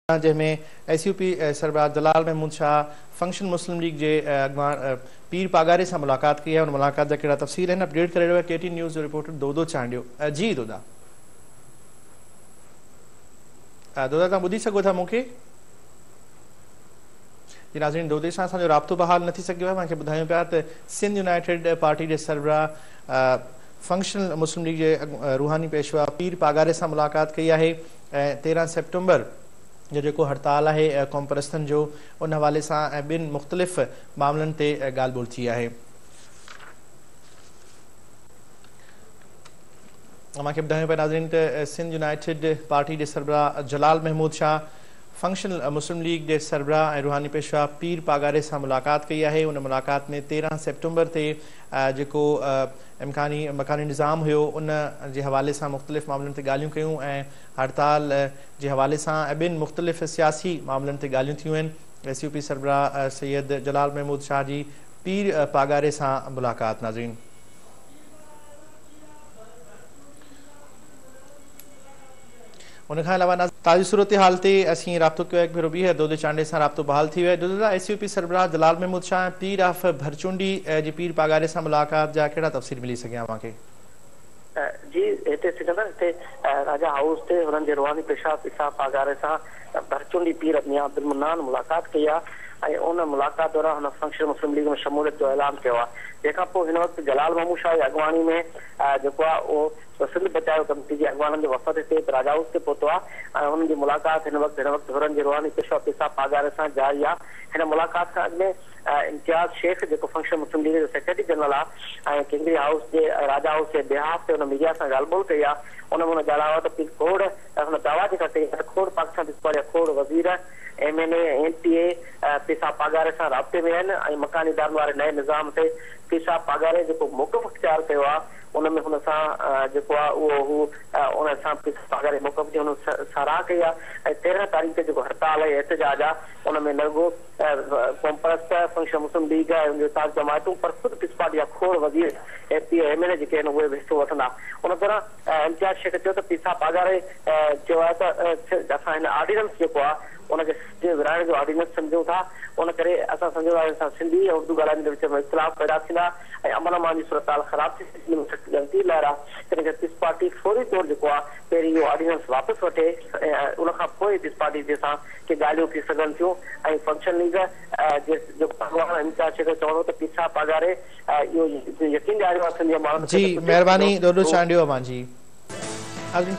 जंहिंमें SUP सरबराह जलाल Mahmud Shah function मुस्लिम league के अॻवान पीर पागारे से मुलाकात की है। उन मुलाकात जा कहिड़ा तफ़सील आहिनि अपडेट करे रहियो आहे KT न्यूज़ जो रिपोर्टर दोदो चांडियो। जी दोदा तव्हां ॿुधी सघो था मूंखे? जी नाज़रीन, दोदे सां असांजो राब्तो बहाल न थी सघियो आहे। मूंखे ॿुधायूं पिया त सिंध यूनाइटेड पार्टी जे सरबराह फंक्शनल मुस्लिम लीग के रूहानी पेशवा पीर पागारे से मुलाकात की है। 13 सेप्टेम्बर जो हड़ताल है कौम परस्तन जो उन हवाले से बिन मुख्तलिफ मामलन ते ॻाल्हि ॿोल थी है। मूंखे ॿुधायूं पिया नाज़रीन त सिंध यूनाइटेड पार्टी के सरबराह जलाल महमूद शाह फंक्शनल मुस्लिम लीग के सरबराह और रूहानी पेशवा पीर पागारे से मुलाकात की है। उन मुलाकात में 13 सेप्टेम्बर से जो इम्कानी मकानी निज़ाम हो उन के हवाले से मुख्तलिफ मामलों से गालियों क्यों हड़ताल के हवाले से बिन मुख्तलिफ सियासी मामलों से गालियों थी। SUP सरबराह सैयद जलाल महमूद शाह की पीर पागारे से मुलाकात। नाज़रीन, उनके अलावा ताज़ी सूरत हाल से असी राब्तो किया एक भेरो भी है। दोदे चांडे से राब्तो बहाल थी वियो आहे। SUP सरबराह Jalal Mahmud Shah Pir of भरचुंडी जी पीर पागारे से मुलाकात जा कहिड़ा तफ़सील मिली सघिया मूंखे? जी हिते हिते राजा हाउस से उन्हनि रूहानी पेशा पिसा पागारे से भरचुंडी पीर मियां अब्दुल मन्नान मुलाकात की है। उन मुलाकात दौरान हुन फंक्शन मुस्लिम लीग में शमूलियत जो ऐलान किया। जैसा हिन वक्त जलाल महमूद शाह की अगवानी में जो सिंध बचाओ कमेटी के अगवान के वफ़द से राजा हाउस से पहुतो है। उनकी मुलाकात हिन वक्त हुननि रूहानी पेशवा पिसा पागारे से जारी है। हिन मुलाकात से अॻु में इम्तियाज़ शेख जो फंक्शन मुस्लिम लीग जो सेक्रेटरी जनरल है केंद्रीय हाउस के राजा हाउस के बिहाफ से उन मीडिया से ॻाल्हि ॿोल कई आहे। उन ॼाणायो त खोड़ हुन दावा जेका कई खोड़ पाकिस्तान पिछवाड़े खोड़ वज़ीर MNA NTA पिसा पागारे से राब्ते में आहिनि। मकानी दारनि वारे नए निज़ाम से पिसा पागारे जो मौक़िफ़ इख्तियार किया उनमें हुन सां जेको आहे उहो उन सां पिसा पागारे मौक़िफ़ जी हुन साराह कई आहे। 13 तारीख़ ते जेको हड़ताल है एहतजाज आहे उनमें न रुगो कौम परस्त फंक्शन मुस्लिम लीग ऐं उनजो साथ जमायतूं पर ख़ुदि पिछवाड़ी खोड़ वज़ीर MNA जेके आहिनि उहे हिसो वठंदा। उन दौरान इम्तियाज़ शेख चयो त पिसा पागारे चयो आहे त असां हिन ऑर्डिनेंस जेको आहे उनखे विराइण जो ऑर्डिनेंस सम्झूं था। उन करे असां सम्झो था सिंधी ऐं उर्दू ॻाल्हाइण जे विच में इख़्तिलाफ़ पैदा थींदा ऐं अमन अमान जी सूरत हाल ख़राब थी ग़लती लहर आहे। तंहिं करे पीस पार्टी फौरी तौर जेको आहे पहिरीं इहो ऑर्डिनेंस वापसि वठे। उनखां पोइ पीस पार्टी जे सां के ॻाल्हियूं थी सघनि थियूं। ऐं फंक्शन लीग जो भॻवान इम्तियाज़ शेख चवणो त पिसा पागारे इहो यकीन ॾियारियो आहे सिंधी माण्हुनि खे। जी महिरबानी दोदो चांडियो अमान जी।